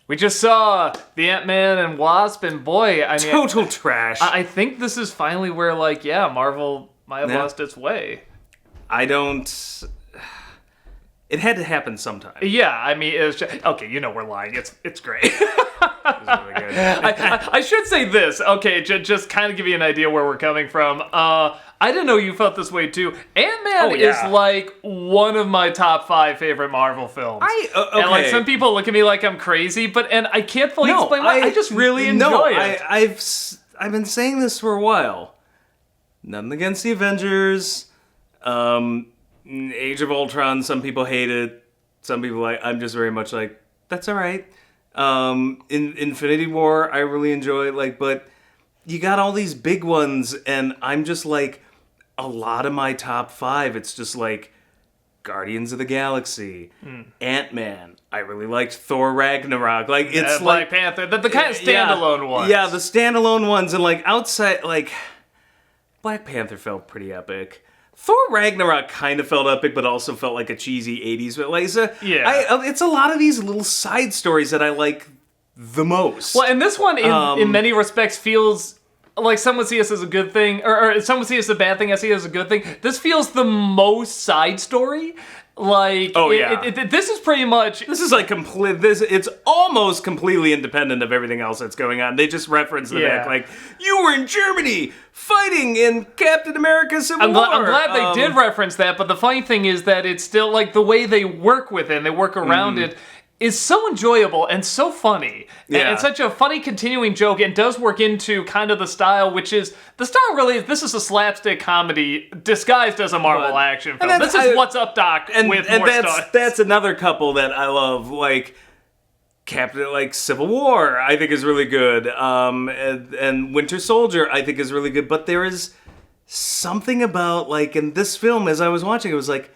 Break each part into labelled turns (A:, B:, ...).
A: We just saw the Ant-Man and Wasp, and boy, I mean...
B: Total trash.
A: I think this is finally where, like, Marvel might have lost its way.
B: I don't... It had to happen sometime.
A: Yeah, I mean, it was just, okay, we're lying. It's great.
B: It was really good.
A: I should say this, okay, just kind of give you an idea where we're coming from. I didn't know you felt this way too. Ant-Man is like one of my top 5 favorite Marvel films.
B: Okay.
A: And like some people look at me like I'm crazy, and I can't fully explain why. I just really enjoy it.
B: I've been saying this for a while. Nothing against the Avengers. Age of Ultron, some people hate it. Some people I'm just very much like, that's all right. In Infinity War, I really enjoy it. But you got all these big ones, and I'm just like, a lot of my top 5, it's just like Guardians of the Galaxy, Ant-Man. I really liked Thor Ragnarok. Like it's
A: Black Panther, the kind of standalone ones.
B: Yeah, the standalone ones, and like outside, like Black Panther felt pretty epic. Thor Ragnarok kind of felt epic, but also felt like a cheesy 80s. But like, it's a lot of these little side stories that I like the most.
A: Well, and this one, in many respects, feels like some would see us as a good thing, or some would see us as a bad thing. I see it as a good thing. This feels the most side story. Like, this is pretty much...
B: This is like it's almost completely independent of everything else that's going on. They just reference the fact, like, you were in Germany fighting in Captain America Civil War.
A: I'm glad they did reference that, but the funny thing is that it's still, like, the way they work with it, they work around it, is so enjoyable and so funny. And it's such a funny continuing joke, and does work into kind of the style, which is... The style really is, this is a slapstick comedy disguised as a Marvel action film. This is What's Up, Doc, with more stunts.
B: That's another couple that I love, like... Civil War, I think is really good. And Winter Soldier, I think is really good. But there is something about, like, in this film, as I was watching, it was like...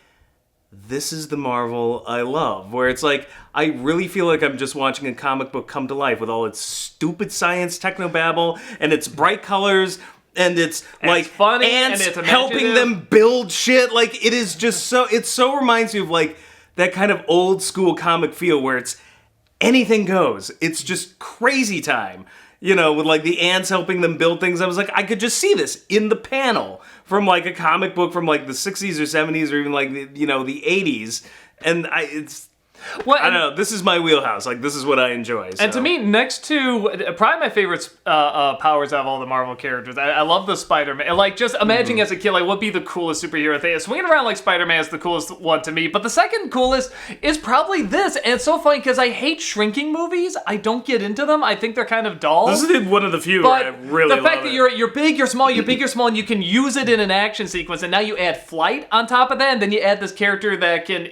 B: This is the Marvel I love, where it's like, I really feel like I'm just watching a comic book come to life with all its stupid science technobabble and its bright colors and it's like
A: funny
B: ants
A: and it's
B: helping them build shit. Like, it is just it so reminds me of like that kind of old school comic feel where it's anything goes. It's just crazy time. With like the ants helping them build things. I was like, I could just see this in the panel from like a comic book from like the 60s or 70s or even like the 80s. And I don't know. This is my wheelhouse. Like, this is what I enjoy. So.
A: And to me, next to probably my favorite powers out of all the Marvel characters, I love the Spider-Man. Like, just imagining as a kid, like, what would be the coolest superhero thing? Swinging around like Spider-Man is the coolest one to me. But the second coolest is probably this. And it's so funny because I hate shrinking movies. I don't get into them. I think they're kind of dull.
B: This is one of the few where I really love
A: the fact that you're big, you're small, and you can use it in an action sequence. And now you add flight on top of that. And then you add this character that can,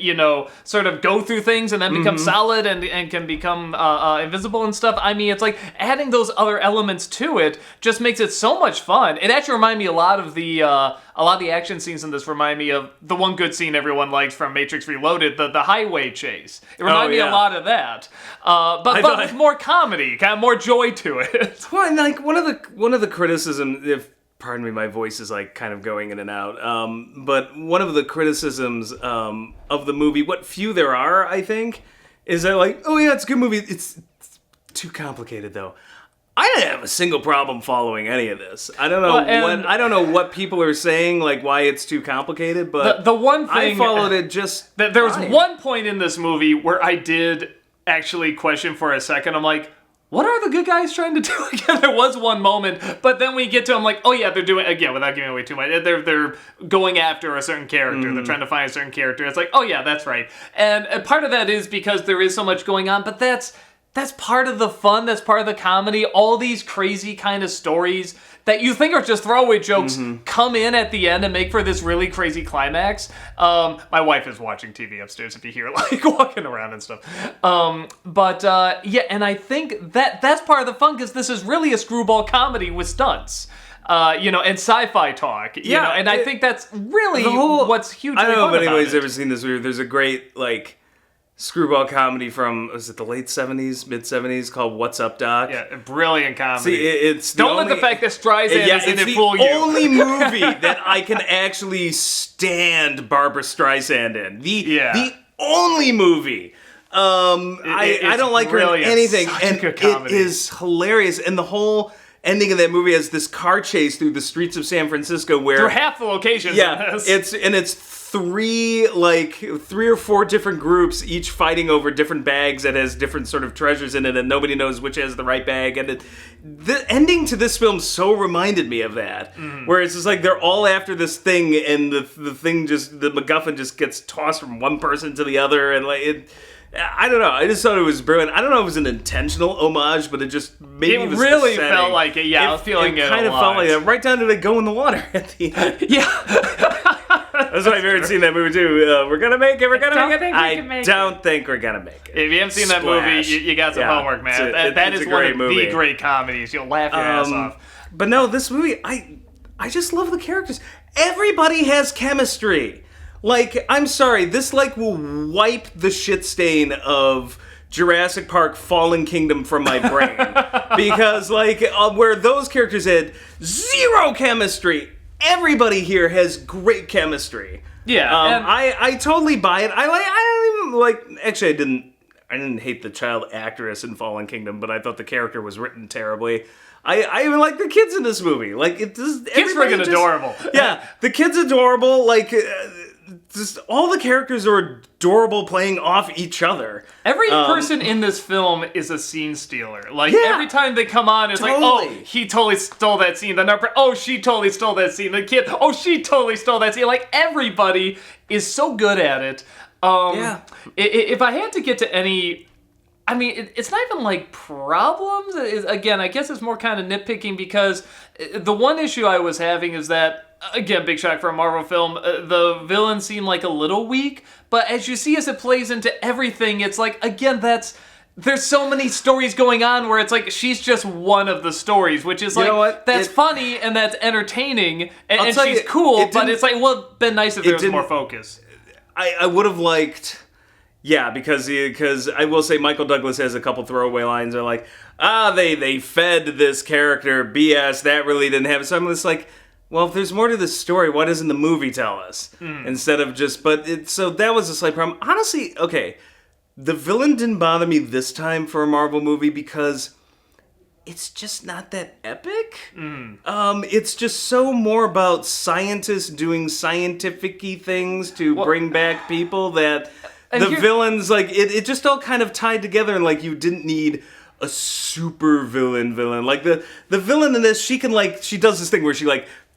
A: sort of go through things and then become solid and can become invisible and stuff. I mean, it's like adding those other elements to it just makes it so much fun. It actually reminded me a lot of the action scenes in this remind me of the one good scene everyone likes from Matrix Reloaded, the highway chase. It reminded me a lot of that, but with more comedy, kind of more joy to it.
B: Well, and like one of the criticisms, pardon me, my voice is like kind of going in and out. But one of the criticisms of the movie, what few there are, I think, is that like, oh yeah, it's a good movie. It's too complicated though. I didn't have a single problem following any of this. I don't know I don't know what people are saying, like why it's too complicated. But
A: the one thing
B: I followed it just.
A: There was one point in this movie where I did actually question for a second. I'm like, what are the good guys trying to do again? There was one moment, but then we get to, I'm like, oh yeah, they're doing, again, without giving away too much, they're going after a certain character. They're trying to find a certain character. It's like, oh yeah, that's right. And part of that is because there is so much going on, but that's part of the fun. That's part of the comedy. All these crazy kind of stories that you think are just throwaway jokes come in at the end and make for this really crazy climax. My wife is watching TV upstairs if you hear like walking around and stuff. And I think that's part of the fun because this is really a screwball comedy with stunts. And sci-fi talk. And I think that's really what's hugely fun about it.
B: I don't know if anybody's ever seen this movie. There's a great, like, screwball comedy from, was it the late 70s, mid 70s, called What's Up, Doc?
A: Yeah, brilliant comedy.
B: See, it's
A: Don't let the fact that Streisand is in it fool you.
B: It's the only movie that I can actually stand Barbara Streisand in. The only movie. I don't like her in anything, and it is hilarious. And the whole ending of that movie has this car chase through the streets of San Francisco, where
A: through half the locations.
B: Yeah, it's three or four different groups, each fighting over different bags that has different sort of treasures in it, and nobody knows which has the right bag. And the ending to this film so reminded me of that, where it's just like they're all after this thing, and the thing the MacGuffin just gets tossed from one person to the other, and I don't know. I just thought it was brilliant. I don't know if it was an intentional homage, but it just made me.
A: It really felt like it. Yeah, I was feeling it.
B: Kind of felt like that. Right down to they go in the water at the end.
A: Yeah.
B: That's why I've never seen that movie too. We're gonna make it. We're gonna make it. I don't think we're gonna make it.
A: If you haven't seen that movie, you got some homework, man. That is one of the great comedies. You'll laugh your ass off.
B: But no, this movie, I just love the characters. Everybody has chemistry. Like, I'm sorry, this will wipe the shit stain of Jurassic Park Fallen Kingdom from my brain. Because, where those characters had zero chemistry, everybody here has great chemistry.
A: Yeah.
B: I totally buy it. I don't even actually, I didn't hate the child actress in Fallen Kingdom, but I thought the character was written terribly. I even like the kids in this movie. Kids
A: freaking adorable.
B: Yeah, the kids adorable. Just all the characters are adorable playing off each other.
A: Every person in this film is a scene stealer. Every time they come on, it's oh, he totally stole that scene. Oh, she totally stole that scene. The kid, oh, she totally stole that scene. Everybody is so good at it. If I had to get to any... I mean, it's not even problems. Again, I guess it's more kind of nitpicking, because the one issue I was having is that, again, big shock for a Marvel film, the villains seem a little weak, but as you see as it plays into everything, it's again, there's so many stories going on where it's she's just one of the stories, which is that's funny and that's entertaining, and she's cool, but it's it'd been nice if there was more focus.
B: I would have liked... Yeah, because I will say Michael Douglas has a couple throwaway lines. They're they fed this character BS that really didn't happen. So I'm just well, if there's more to this story, why doesn't the movie tell us? Instead of just, so that was a slight problem. Honestly, okay, the villain didn't bother me this time for a Marvel movie because it's just not that epic. It's just so more about scientists doing scientific-y things to bring back people that... The villains, it just all kind of tied together, and you didn't need a super villain. The villain in this, she does this thing where she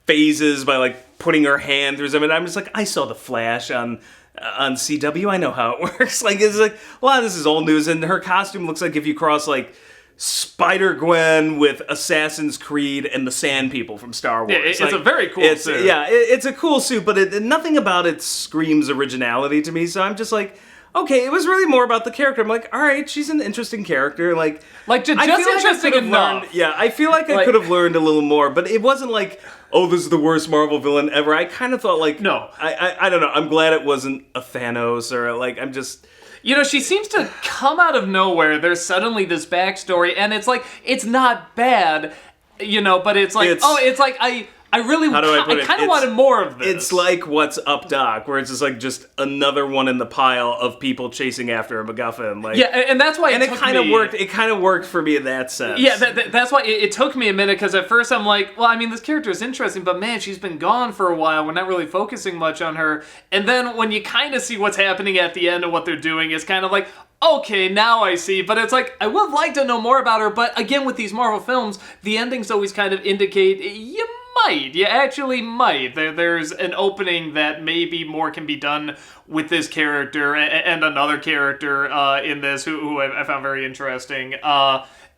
B: phases by putting her hand through something. I'm just I saw The Flash on CW. I know how it works. It's well, this is old news, and her costume looks like if you cross Spider-Gwen with Assassin's Creed and the Sand People from Star Wars.
A: Yeah, it's a very cool suit.
B: Yeah, it's a cool suit, but nothing about it screams originality to me, so I'm just okay, it was really more about the character. I'm all right, she's an interesting character.
A: Just interesting enough.
B: I feel I could have learned a little more, but it wasn't oh, this is the worst Marvel villain ever. I kind of thought
A: no.
B: I don't know, I'm glad it wasn't a Thanos, or I'm just...
A: she seems to come out of nowhere. There's suddenly this backstory, and it's it's not bad, but it's I really, I kind of wanted more of this.
B: It's like What's Up, Doc, where it's just another one in the pile of people chasing after a MacGuffin.
A: Yeah, and that's why it
B: kind of worked. It kind of worked for me in that sense.
A: Yeah, that's why it took me a minute, because at first I'm well, I mean, this character is interesting, but man, she's been gone for a while. We're not really focusing much on her. And then when you kind of see what's happening at the end and what they're doing, it's kind of okay, now I see. But it's I would like to know more about her. But again, with these Marvel films, the endings always kind of indicate you actually might. There's an opening that maybe more can be done with this character and another character in this who I found very interesting.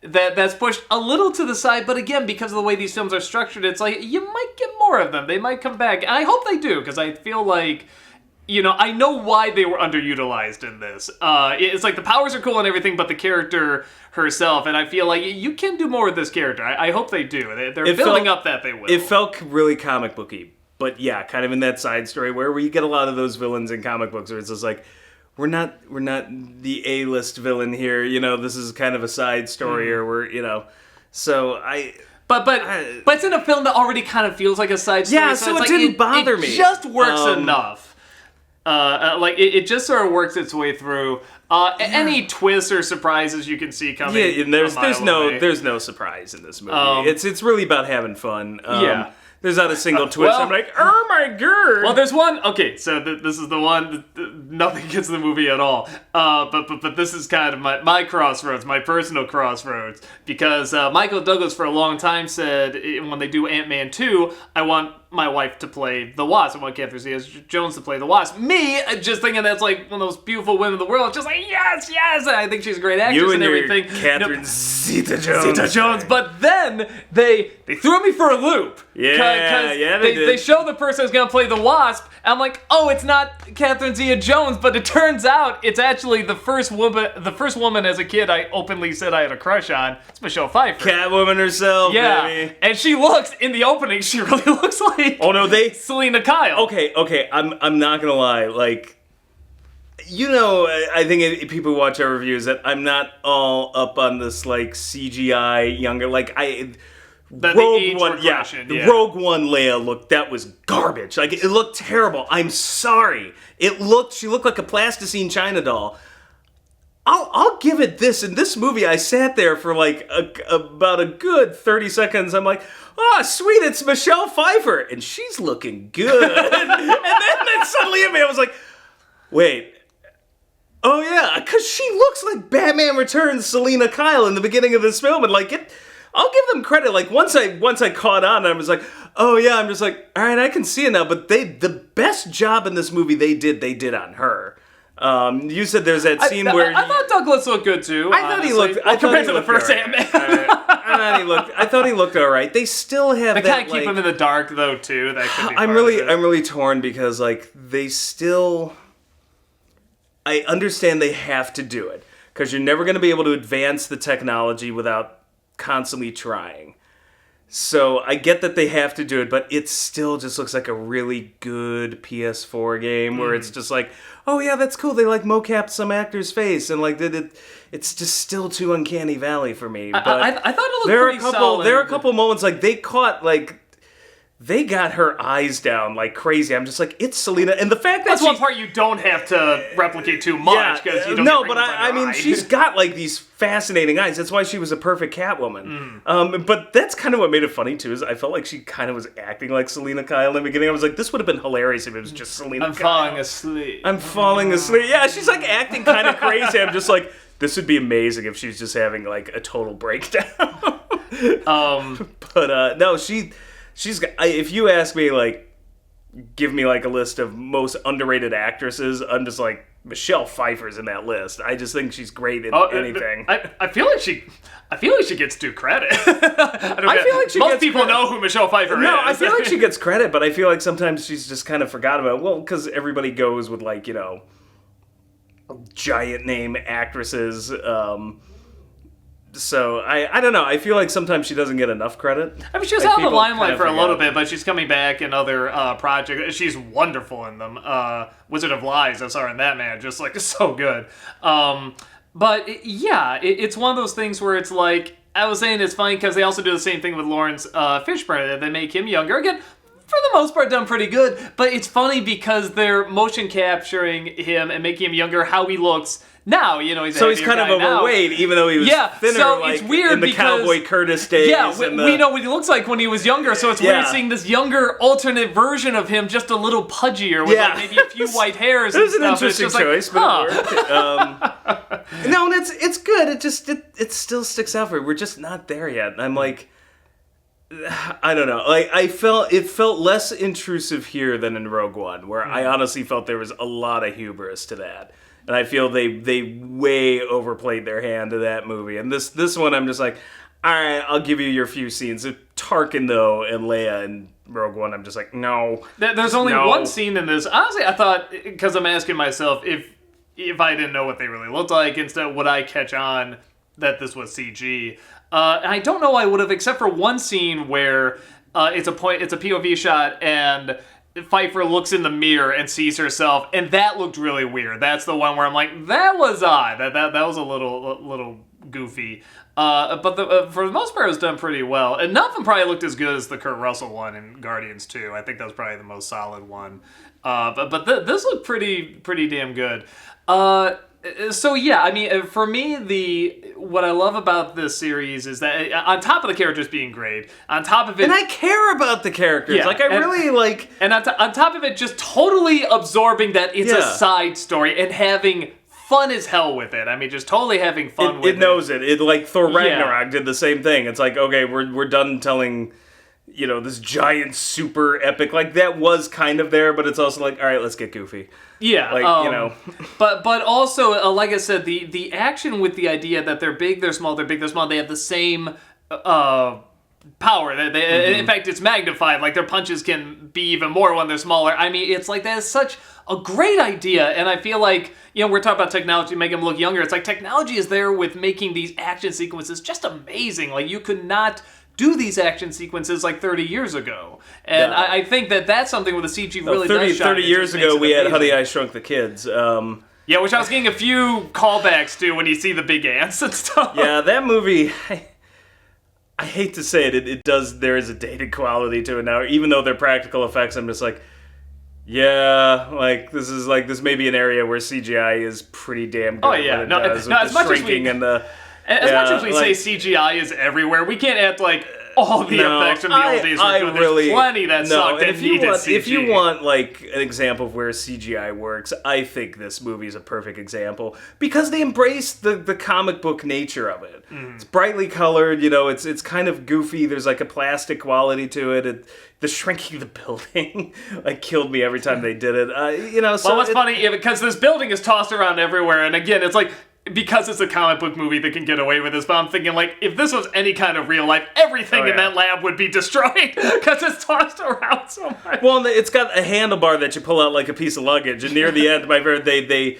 A: That's pushed a little to the side, but again, because of the way these films are structured, it's you might get more of them. They might come back. And I hope they do, because I feel I know why they were underutilized in this. It's the powers are cool and everything, but the character herself, and I feel you can do more with this character. I hope they do. They're building up that they will.
B: It felt really comic booky, but yeah, kind of in that side story where you get a lot of those villains in comic books, where it's just we're not the A-list villain here. This is kind of a side story, or we're so I.
A: But it's in a film that already kind of feels like a side story.
B: Yeah, so it didn't bother me.
A: It just works enough. It just sort of works its way through. Any twists or surprises you can see coming.
B: Yeah, and there's
A: away.
B: no surprise in this movie. It's really about having fun.
A: Yeah.
B: There's not a single twist.
A: well-
B: I'm like, oh my god.
A: Well, there's one. Okay, so this is the one. Nothing gets the movie at all. But this is kind of my crossroads, my personal crossroads, because Michael Douglas for a long time said when they do Ant-Man 2, I want my wife to play the Wasp. I want Catherine Zeta-Jones to play the Wasp. Me, just thinking that's like one of those beautiful women in the world, just like yes. I think she's a great actress
B: you and
A: everything.
B: Catherine Zeta-Jones.
A: But then they threw me for a loop.
B: Yeah, they did.
A: They show the person who's gonna play the Wasp. And I'm like, oh, it's not Catherine Zeta-Jones, but it turns out it's actually the first woman as a kid I openly said I had a crush on. It's Michelle Pfeiffer.
B: Catwoman herself, baby.
A: And she looks in the opening. She really looks like Selena Kyle.
B: Okay. I'm not gonna lie. Like, I think people who watch our reviews that I'm not all up on this like CGI younger. Like Rogue One, the Rogue One Leia that was garbage. Like, it looked terrible. I'm sorry. She looked like a plasticine China doll. I'll give it this. In this movie, I sat there for like about a good 30 seconds. I'm like, oh, sweet, it's Michelle Pfeiffer. And she's looking good. and then suddenly I was like, wait. Oh, yeah, because she looks like Batman Returns Selena Kyle in the beginning of this film. And like, I'll give them credit. Like, once I caught on, I was like, oh, yeah, I'm just like, all right, I can see it now. But the best job in this movie they did on her. You said there's that scene where
A: I thought Douglas looked good too.
B: I thought he looked.
A: Compared to the first Ant-Man.
B: I thought he looked all right. They still have
A: they
B: that.
A: Kind of keep him in the dark though too. That could be.
B: I'm really torn because like they still. I understand they have to do it because you're never going to be able to advance the technology without constantly trying. So I get that they have to do it, but it still just looks like a really good PS4 game where it's just like, oh yeah, that's cool. They like mocapped some actor's face and like it's just still too uncanny valley for me. But
A: I thought it looked pretty solid.
B: There are a couple moments like they got her eyes down like crazy. I'm just like, it's Selena, and the fact that
A: that's one part you don't have to replicate too much because you don't.
B: No, but I mean, she's got like these fascinating eyes. That's why she was a perfect Catwoman. But that's kind of what made it funny too. Is I felt like she kind of was acting like Selena Kyle in the beginning. I was like, this would have been hilarious if it was just Selena.
A: I'm falling asleep.
B: Yeah, she's like acting kind of crazy. I'm just like, this would be amazing if she's just having like a total breakdown. But no, She's. If you ask me, like, give me like a list of most underrated actresses, I'm just like Michelle Pfeiffer's in that list. I just think she's great in anything.
A: I feel like she gets due credit. I feel like most people know who Michelle Pfeiffer is.
B: No, I feel like she gets credit, but I feel like sometimes she's just kind of forgot about it. Well, because everybody goes with like giant name actresses. So I don't know. I feel like sometimes she doesn't get enough credit.
A: I mean, she was out in the limelight for a little bit, but she's coming back in other projects. She's wonderful in them. Wizard of Lies, I saw her in that, man. Just like so good. But it's one of those things where it's like I was saying, it's funny because they also do the same thing with Lawrence Fishburne. They make him younger again. For the most part, done pretty good. But it's funny because they're motion capturing him and making him younger, how he looks now. He's
B: so he's kind of overweight, even though he was thinner. So like, it's weird in the Cowboy Curtis days.
A: Yeah, we know what he looks like when he was younger. So it's weird seeing this younger, alternate version of him, just a little pudgier with like maybe a few white hairs. It was an interesting choice, but it
B: worked. No, it's good. It still sticks out for me. We're just not there yet. And I'm like, I don't know. Like it felt less intrusive here than in Rogue One, where I honestly felt there was a lot of hubris to that. And I feel they way overplayed their hand to that movie. And this one, I'm just like, all right, I'll give you your few scenes. Tarkin, though, and Leia and Rogue One, I'm just like, no.
A: There's only one scene in this. Honestly, I thought, because I'm asking myself, if I didn't know what they really looked like, instead, would I catch on that this was CG? And I don't know I would have, except for one scene where it's a POV shot, and Pfeiffer looks in the mirror and sees herself, and that looked really weird. That's the one where I'm like, that was odd. That was a little goofy. But for the most part, it was done pretty well. And none of them probably looked as good as the Kurt Russell one in Guardians 2. I think that was probably the most solid one. But this looked pretty damn good. So yeah, I mean, for me, what I love about this series is that on top of the characters being great, on top of it,
B: and I care about the characters.
A: Yeah,
B: like I really like,
A: and on top of it, just totally absorbing that it's a side story and having fun as hell with it. I mean, just totally having fun with it.
B: It knows it. It like Thor Ragnarok did the same thing. It's like, okay, we're done telling, this giant super epic. Like that was kind of there, but it's also like, all right, let's get goofy.
A: Yeah,
B: like
A: but also, like I said, the action with the idea that they're big, they're small, they're big, they're small. They have the same power. In fact, it's magnified. Like their punches can be even more when they're smaller. I mean, it's like that is such a great idea, and I feel like we're talking about technology to make them look younger. It's like technology is there with making these action sequences just amazing. Like you could not do these action sequences like 30 years ago. And I think that's something where the CG really does shine.
B: 30 years ago, we had Honey, I Shrunk the Kids.
A: Yeah, which I was getting a few callbacks to when you see the big ants and stuff.
B: Yeah, that movie, I hate to say it, there is a dated quality to it now. Even though they're practical effects, I'm just like, yeah, this may be an area where CGI is pretty damn good.
A: Oh yeah, as much as we say CGI is everywhere, we can't act like all the effects from the old days were good. There's plenty that sucked and needed CGI.
B: If you want like an example of where CGI works, I think this movie is a perfect example because they embrace the comic book nature of it. It's brightly colored, it's kind of goofy. There's like a plastic quality to it. The shrinking the building killed me every time they did it.
A: Well, what's funny because this building is tossed around everywhere, and again, it's like, because it's a comic book movie that can get away with this, but I'm thinking, if this was any kind of real life, everything in that lab would be destroyed because it's tossed around so much.
B: Well, it's got a handlebar that you pull out like a piece of luggage, and near the end, they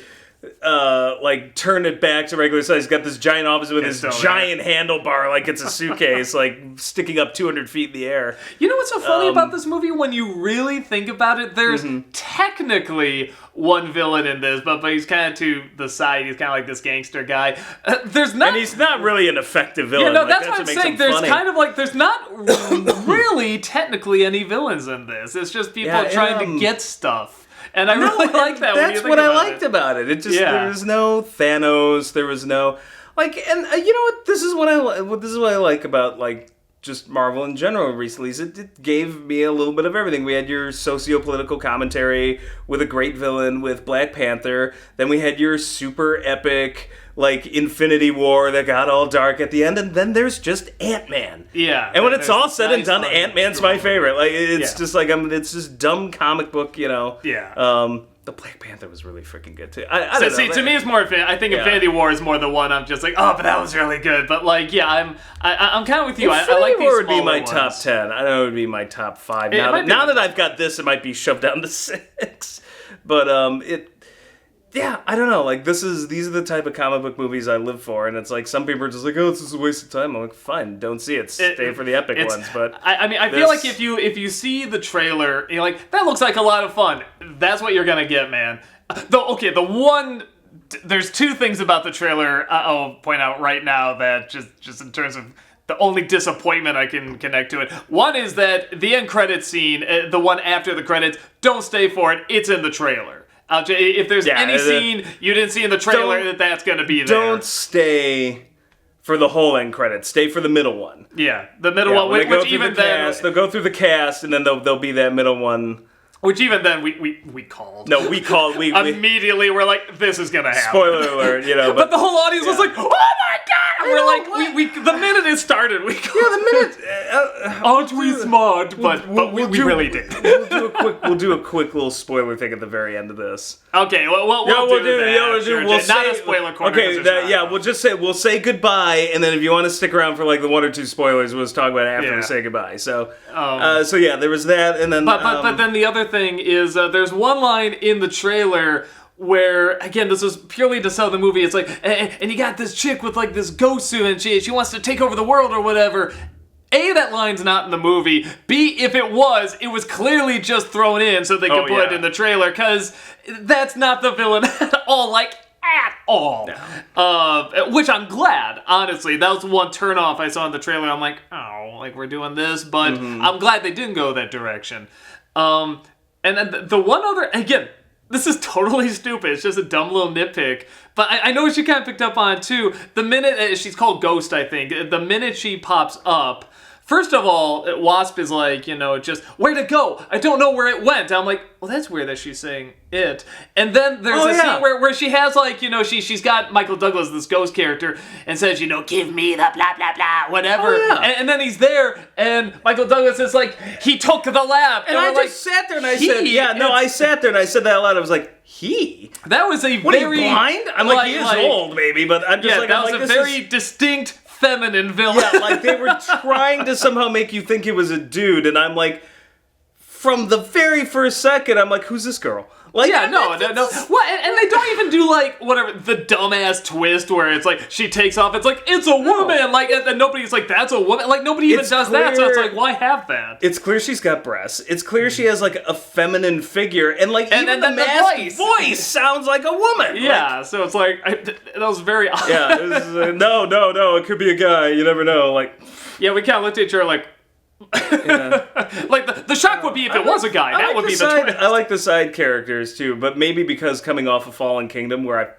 B: turn it back to regular size. He's got this giant office with this giant handlebar like it's a suitcase, sticking up 200 feet in the air.
A: You know what's so funny about this movie? When you really think about it, there's technically one villain in this, but he's kind of to the side. He's kind of like this gangster guy. There's not,
B: and he's not really an effective villain.
A: That's what I'm saying. There's kind of there's not really technically any villains in this. It's just people trying to get stuff. And I really like that.
B: That's what I liked about it. It just there was no Thanos. There was no and you know what? This is what I like about just Marvel in general recently. Is it gave me a little bit of everything. We had your socio-political commentary with a great villain with Black Panther. Then we had your super epic Infinity War that got all dark at the end, and then there's just Ant-Man.
A: Yeah.
B: And when it's all said and done, Ant-Man's my favorite. It's just it's just dumb comic book,
A: Yeah.
B: The Black Panther was really freaking good too.
A: To me, it's more. I think Infinity War is more the one I'm just but that was really good. But I'm kind of with you.
B: Infinity
A: I like
B: War
A: these
B: would be my
A: ones.
B: top 10. I know it would be my top 5. Now that I've got this, it might be shoved down to 6. But I don't know. These are the type of comic book movies I live for, and it's some people are just oh, it's just a waste of time. I'm like, fine, don't see it. Stay for the epic ones. But
A: I feel like if you see the trailer, you're like, that looks like a lot of fun. That's what you're gonna get, man. There's two things about the trailer I'll point out right now that just in terms of the only disappointment I can connect to it. One is that the end credits scene, the one after the credits, don't stay for it. It's in the trailer. If there's any scene you didn't see in the trailer, that's going to be there.
B: Don't stay for the whole end credits. Stay for the middle one.
A: Yeah, the middle one, which even then...
B: They'll go through the cast, and then there'll be that middle one.
A: Which even then, we called.
B: No, we called. We
A: immediately, we're like, this is going to happen.
B: Spoiler alert,
A: But the whole audience was like, oh my God! And we're like, the minute it started, we called.
B: Yeah, the minute...
A: aren't we smart? But we really did.
B: We'll do a quick little spoiler thing at the very end of this.
A: Okay, we'll do that. Not a spoiler corner.
B: Okay, we'll say goodbye, and then if you want to stick around for the one or two spoilers, we'll talk about it after we say goodbye. So, there was that, and then...
A: But then the other thing is there's one line in the trailer where, again, this was purely to sell the movie. It's and you got this chick with this ghost suit, and she wants to take over the world or whatever. A, that line's not in the movie. B, if it was clearly just thrown in so they could put it in the trailer, because that's not the villain at all. At all. No. Which I'm glad, honestly. That was one turnoff I saw in the trailer. I'm like, oh, we're doing this, but I'm glad they didn't go that direction. And then the one other, again, this is totally stupid. It's just a dumb little nitpick. But I know what she kind of picked up on, too. The minute, she's called Ghost, I think. The minute she pops up, first of all, Wasp is like, just, where'd it go? I don't know where it went. I'm like, well, that's weird that she's saying it. And then there's a scene where she has, like, she's got Michael Douglas, this ghost character, and says, give me the blah, blah, blah, whatever.
B: Oh, yeah.
A: And then he's there, and Michael Douglas is like, he took the lab.
B: And I just sat there and I said, I sat there and I said that out loud. I was like, he?
A: That was a
B: what,
A: very...
B: He blind? I'm like, he is old, maybe, but I'm just like...
A: that was a very distinct feminine villain.
B: Yeah, like they were trying to somehow make you think it was a dude, and I'm like, from the very first second, I'm like, who's this girl? Like,
A: no. Well, and they don't even do, like, whatever, the dumbass twist where it's like, she takes off, it's like, it's a woman! No. Like, and nobody's like, that's a woman! Like, nobody even does that, so it's like, why have that?
B: It's clear she's got breasts. It's clear she has, like, a feminine figure, and, like, even the masked voice sounds like a woman!
A: Yeah, so it's like, that was very odd.
B: Yeah, it was, no, it could be a guy, you never know, like...
A: Yeah, we kind of looked at each other like... Yeah. Like the shock would be if it was a guy. That would be the twist.
B: I like the side characters too, but maybe because coming off of Fallen Kingdom, where I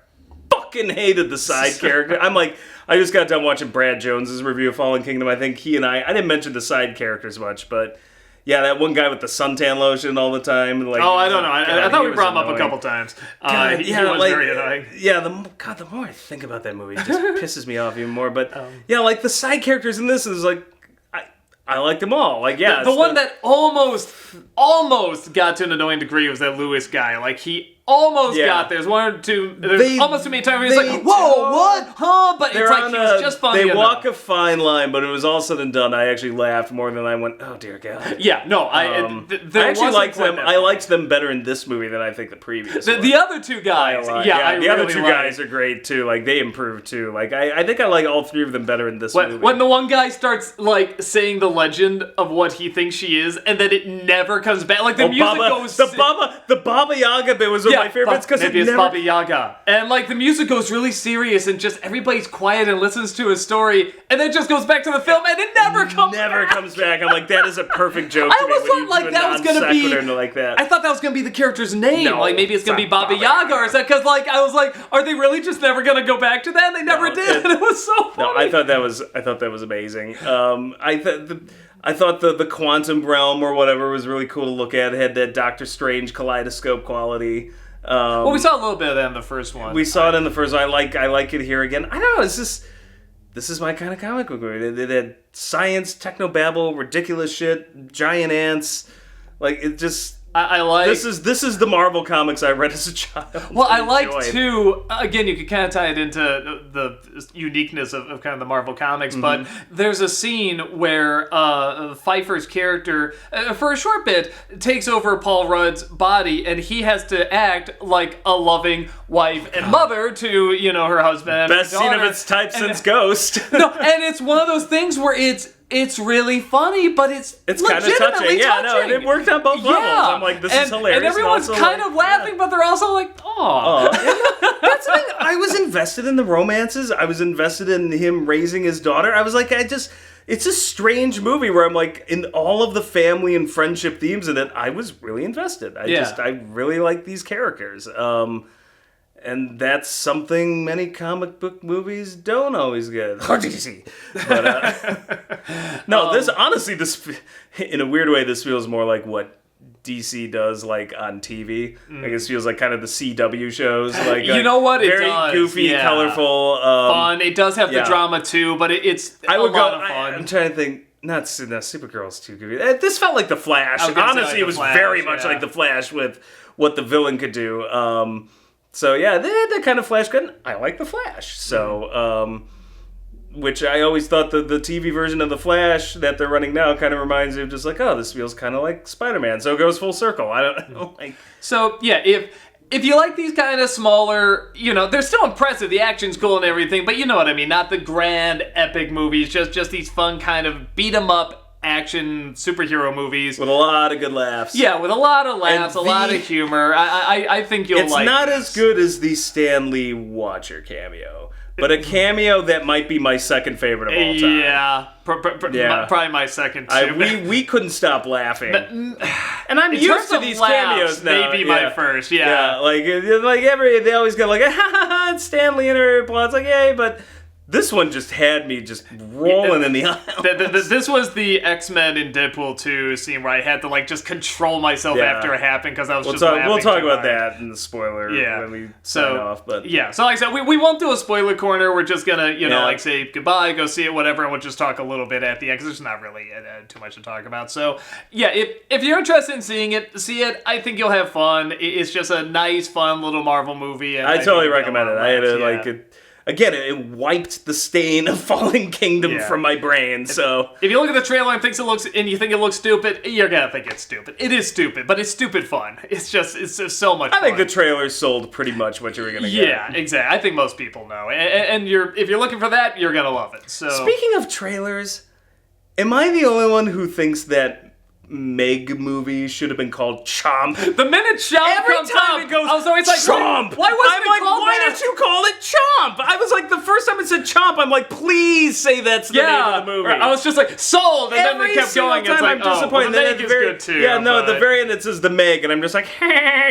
B: fucking hated the side character, I'm like, I just got done watching Brad Jones's review of Fallen Kingdom. I think he and I didn't mention the side characters much, but yeah, that one guy with the suntan lotion all the time. Like,
A: I don't know. I thought we brought him up a couple times. He was very annoying.
B: Yeah, the more I think about that movie, it just pisses me off even more. But yeah, like the side characters in this is like. I like them all. Like, yeah.
A: The one that almost got to an annoying degree was that Lewis guy. Like, he almost got there. There's one or two. There's almost too many times where he's like, whoa, what? Huh? But it's like, he was just funny
B: They
A: enough.
B: walk a fine line, but it was all said and done. I actually laughed more than I went, oh, dear God.
A: Yeah, no. I
B: actually liked them. I liked them better in this movie than I think the previous one.
A: The other two guys.
B: The other two guys are great, too. Like, they improved, too. Like, I think I like all three of them better in this movie.
A: When the one guy starts, like, saying the legend of what he thinks she is, and then it never comes back. Like, the music goes...
B: The Baba Yaga bit was one of my favorites, because
A: maybe it's Baba Yaga. And, like, the music goes really serious, and just everybody's quiet and listens to his story, and then it just goes back to the film, and it never comes back.
B: I'm like, that is a perfect joke to me.
A: I thought, like, that was gonna be...
B: like that.
A: I thought that was gonna be the character's name.
B: No,
A: like, maybe it's gonna be Baba Yaga or something, because, like, I was like, are they really just never gonna go back to that? And they never did, and it was so funny.
B: No, I thought that was amazing. I thought the quantum realm or whatever was really cool to look at. It had that Doctor Strange kaleidoscope quality.
A: Well, we saw a little bit of that in the first one.
B: We saw it in the first one. I like it here again. I don't know. This is my kind of comic book movie. It had science, technobabble, ridiculous shit, giant ants. Like, it just...
A: I like...
B: This is the Marvel comics I read as a child.
A: Well, I like, too... Again, you could kind of tie it into the uniqueness of kind of the Marvel comics, but there's a scene where Pfeiffer's character, for a short bit, takes over Paul Rudd's body, and he has to act like a loving wife and mother to, her husband.
B: Best scene of its type since Ghost.
A: No, and it's one of those things where it's really funny, but it's
B: kind of touching. Yeah, no, and it worked on both levels. I'm like, this is hilarious.
A: And everyone's kind of laughing, but they're also like, oh.
B: That's the thing. I was invested in the romances. I was invested in him raising his daughter. I was like, it's a strange movie where I'm like, in all of the family and friendship themes in it, I was really invested. I really like these characters. And that's something many comic book movies don't always get. But, no, this in a weird way, this feels more like what DC does, like, on TV. Like, this feels like kind of the CW shows. Like,
A: you know what? It
B: very
A: does.
B: Goofy, colorful.
A: Fun. It does have the drama, too, but it's a lot of fun.
B: I'm trying to think. Not Supergirl's too goofy. This felt like The Flash. Honestly, it was very much like The Flash with what the villain could do. So yeah, that kind of Flash good. I like the Flash. So, which I always thought the TV version of the Flash that they're running now kind of reminds me of just like, oh, this feels kind of like Spider-Man. So it goes full circle. I don't know.
A: So yeah, if you like these kind of smaller, they're still impressive. The action's cool and everything, but you know what I mean. Not the grand epic movies. Just these fun kind of beat 'em up action superhero movies
B: with a lot of good laughs.
A: Yeah, with a lot of laughs, a lot of humor. I think you'll like.
B: It's not as good as the Stan Lee Watcher cameo, but a cameo that might be my second favorite of all time.
A: Yeah. Probably my second too.
B: We couldn't stop laughing. And I'm
A: in
B: used
A: terms
B: to
A: of
B: these
A: laughs,
B: cameos now.
A: maybe my first, yeah.
B: like they always go like, ha ha ha, it's Stanley and her applause, like, yay, but this one just had me just rolling in the aisle.
A: This was the X-Men in Deadpool 2 scene where I had to like just control myself after it happened because I was just laughing.
B: We'll talk
A: too
B: about
A: hard.
B: that in the spoiler when we sign off. But
A: yeah, so like I said, we won't do a spoiler corner. We're just gonna like say goodbye, go see it, whatever, and we'll just talk a little bit at the end because there's not really too much to talk about. So yeah, if you're interested in seeing it, see it. I think you'll have fun. It's just a nice, fun little Marvel movie. And
B: I totally recommend it. I had to like it. Again, it wiped the stain of Fallen Kingdom from my brain. So
A: if you look at the trailer and you think it looks stupid, you're gonna think it's stupid. It is stupid, but it's stupid fun. It's just so much fun.
B: I think the trailer sold pretty much what you were gonna get.
A: Yeah, exactly. I think most people know, and if you're looking for that, you're gonna love it. So
B: speaking of trailers, am I the only one who thinks that Meg movie should have been called Chomp?
A: The minute Chomp comes up,
B: it goes,
A: I was always like,
B: Chomp!
A: Why wasn't it called
B: why
A: that?
B: did you call it Chomp? I was like, the first time it said Chomp, I'm like, please say that's the name of the movie.
A: I was just like, sold, and then they kept going.
B: Time
A: it's like,
B: I'm disappointed.
A: The Meg is good too.
B: Yeah, no, at the very end it says the Meg, and I'm just like,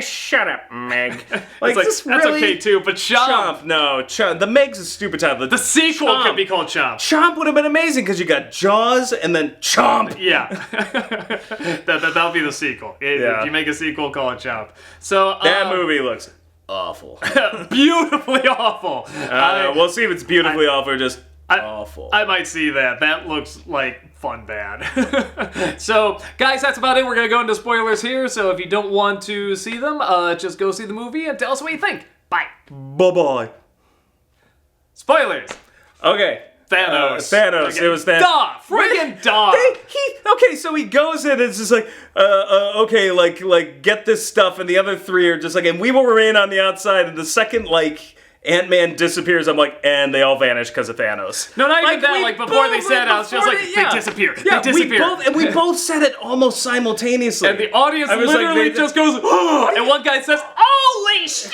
B: shut up, Meg.
A: Like, that's
B: really
A: okay too, but Chomp.
B: No, Chomp. The Meg's a stupid title.
A: The sequel could be called Chomp.
B: Chomp would have been amazing because you got Jaws and then Chomp.
A: Yeah. That'll be the sequel. If you make a sequel, call it Chomp. So
B: that movie looks awful.
A: Beautifully awful.
B: We'll see if it's beautifully awful or just awful.
A: I might see that. That looks like fun bad. So, guys, that's about it. We're going to go into spoilers here. So if you don't want to see them, just go see the movie and tell us what you think. Bye.
B: Bye-bye.
A: Spoilers.
B: Okay.
A: Thanos.
B: Thanos. It was that.
A: Duh! Friggin' duh!
B: Okay, so he goes in and it's just like, okay, like, get this stuff, and the other three are just like, and we will remain on the outside, and the second, like, Ant-Man disappears, I'm like, and they all vanish because of Thanos.
A: No, not even that, like, before they said it, I was just like, they disappear.
B: Yeah,
A: they disappear.
B: We both said it almost simultaneously.
A: And the audience literally just goes, oh, and one guy says, holy shit!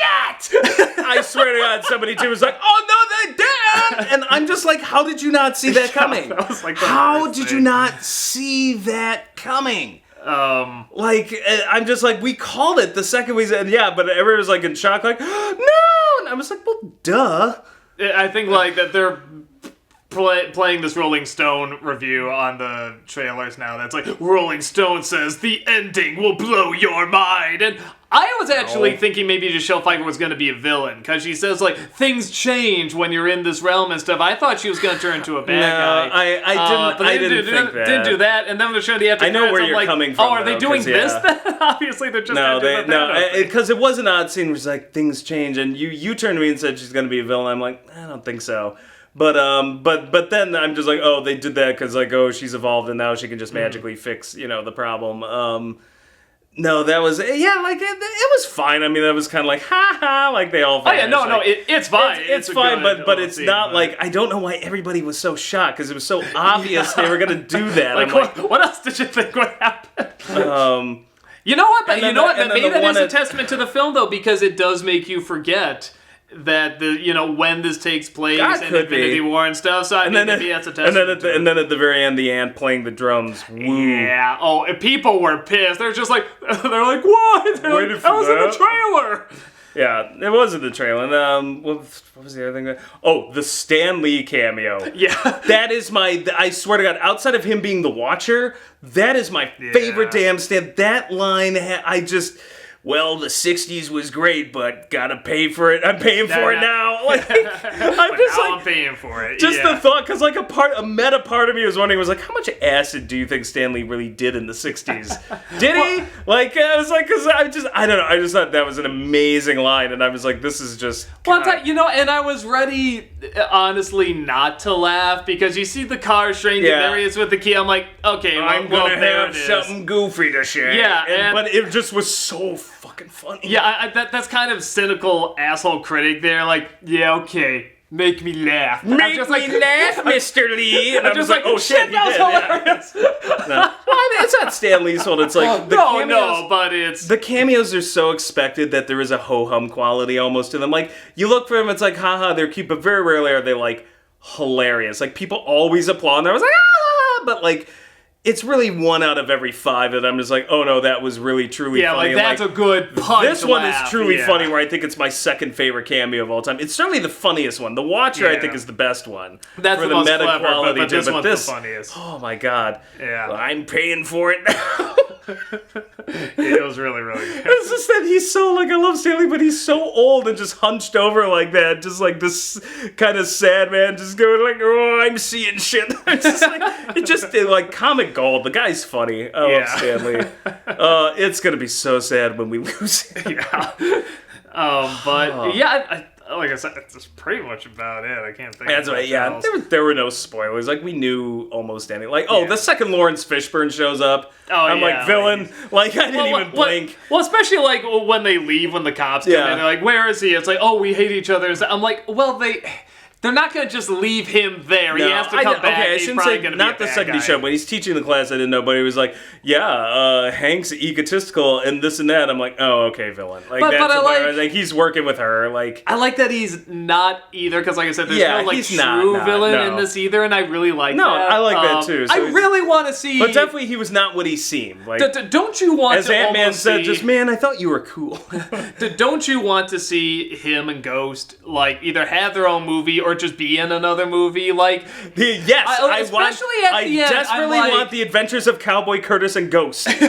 B: I swear to God, somebody too was like, oh no, they did! And I'm just like, how did you not see that coming?
A: That was like
B: how did you not see that coming? Like, I'm just like, we called it the second we said, but everyone was like in shock, like, no! And I was like, well, duh.
A: I think, like, that they're playing this Rolling Stone review on the trailers now that's like, Rolling Stone says the ending will blow your mind. And I was actually thinking maybe Michelle Pfeiffer was going to be a villain, because she says, like, things change when you're in this realm and stuff. I thought she was going to turn into a bad guy.
B: I didn't think that.
A: Didn't do that, and then they're showing the after
B: I know where you're
A: like,
B: coming from.
A: Oh, are they doing this then? Obviously, they're just
B: because it was an odd scene where it's like, things change, and you turned to me and said she's going to be a villain. I'm like, I don't think so. But then I'm just like, oh, they did that because, like, oh, she's evolved and now she can just magically fix, the problem. No, that was, like, it was fine. I mean, that was kind of like, ha ha, like they all vanished.
A: Oh, yeah, no, it's fine.
B: It's fine, but it's not like, I don't know why everybody was so shocked, because it was so obvious they were going to do that.
A: Like, what else did you think would happen? You know what? Maybe that is a testament to the film, though, because it does make you forget that when this takes place in Infinity War and stuff. So maybe that's a testament.
B: And then at the very end, the ant playing the drums. Woo.
A: Yeah. Oh, and people were pissed. They're just like, what? That was in the trailer.
B: Yeah, it was in the trailer. And what was the other thing? Oh, the Stan Lee cameo.
A: Yeah.
B: That is I swear to God, outside of him being the Watcher, that is my favorite damn Stan. That line, well, the 60s was great, but gotta pay for it. I'm paying for it now. Like,
A: I'm paying for it.
B: Just the thought, because like a meta part of me was wondering, how much acid do you think Stan Lee really did in the 60s? Did he? Like, I was like, because I don't know. I just thought that was an amazing line, and I was like, this is just.
A: Well, and I was ready, honestly, not to laugh, because you see the car shrinking, there he is with the key. I'm like, okay,
B: I'm gonna have something goofy to share.
A: Yeah,
B: but it just was so fucking funny.
A: Yeah, that's kind of cynical asshole critic there. Like, yeah, okay, make me laugh.
B: Make
A: just
B: me laugh, Mr. Lee. And I'm just like, oh shit, he
A: that was
B: did.
A: hilarious.
B: No. Well, it's not Stan Lee's fault. It's like the cameos,
A: but it's
B: the cameos are so expected that there is a ho-hum quality almost to them. Like, you look for them, it's like, haha, they're cute, but very rarely are they, like, hilarious. Like, people always applaud, and I was like, ah! But, like, it's really 1 out of every 5 that I'm just like, oh no, that was really, truly funny.
A: Yeah, like, that's a good punch.
B: This one is truly funny, where I think it's my second favorite cameo of all time. It's certainly the funniest one. The Watcher, I think, is the best one.
A: That's
B: for
A: the most
B: meta
A: clever,
B: quality.
A: but this one's the funniest.
B: Oh my god.
A: Yeah.
B: I'm paying for it now.
A: It was really, really good.
B: It's just that he's so, like, I love Stanley, but he's so old and just hunched over like that. Just like this kind of sad man just going like, oh, I'm seeing shit. It's just like, it just, like, comic gold. The guy's funny. I love Stanley. It's going to be so sad when we lose him.
A: Like I said, that's pretty much about it. I can't think
B: That's
A: of
B: right,
A: else.
B: There were no spoilers. Like, we knew almost anything. Like, the second Lawrence Fishburne shows up, I'm like, villain. Like, I didn't even blink.
A: Well, especially, like, when they leave, when the cops come in, they're like, where is he? It's like, oh, we hate each other. I'm like, well, they're not going to just leave him there.
B: No,
A: he has to come back.
B: Okay, I shouldn't say, not the second he showed up. When he's teaching the class, I didn't know, but he was like, Hank's egotistical and this and that. I'm like, oh, okay, villain. Like, but I like he's working with her. Like,
A: I like that he's not either, because like I said, there's no, like, true villain in this either, and I really like that.
B: No, I like that too. So
A: I really want to see...
B: But definitely he was not what he seemed. Like,
A: don't you want
B: as
A: to
B: Ant-Man said, just, man, I thought you were cool.
A: Don't you want to see him and Ghost, like, either have their own movie or just be in another movie? Like,
B: yes, I desperately
A: like,
B: want the adventures of Cowboy Curtis and Ghost.
A: Who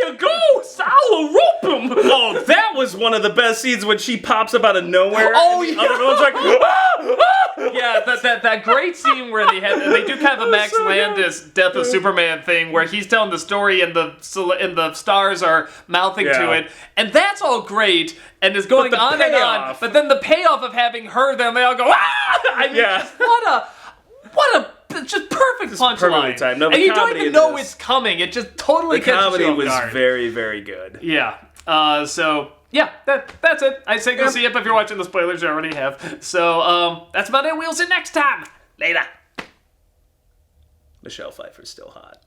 A: a ghost? I'll rope him.
B: Oh, that was one of the best scenes when she pops up out of nowhere.
A: Oh,
B: and the other one's like,
A: yeah, that great scene where they do kind of a Max Landis Death of Superman thing where he's telling the story and the stars are mouthing to it, and that's all great and is going on and on. But then the payoff of having her, then they all go, ah! I mean, what a just perfect punchline.
B: No,
A: and you don't even know it's coming. It just totally catches you off guard.
B: The comedy was very, very good.
A: Yeah. So yeah, that's it. I say go see it, but if you're watching the spoilers, you already have. So that's about it. We'll see you next time. Later.
B: Michelle Pfeiffer's still hot.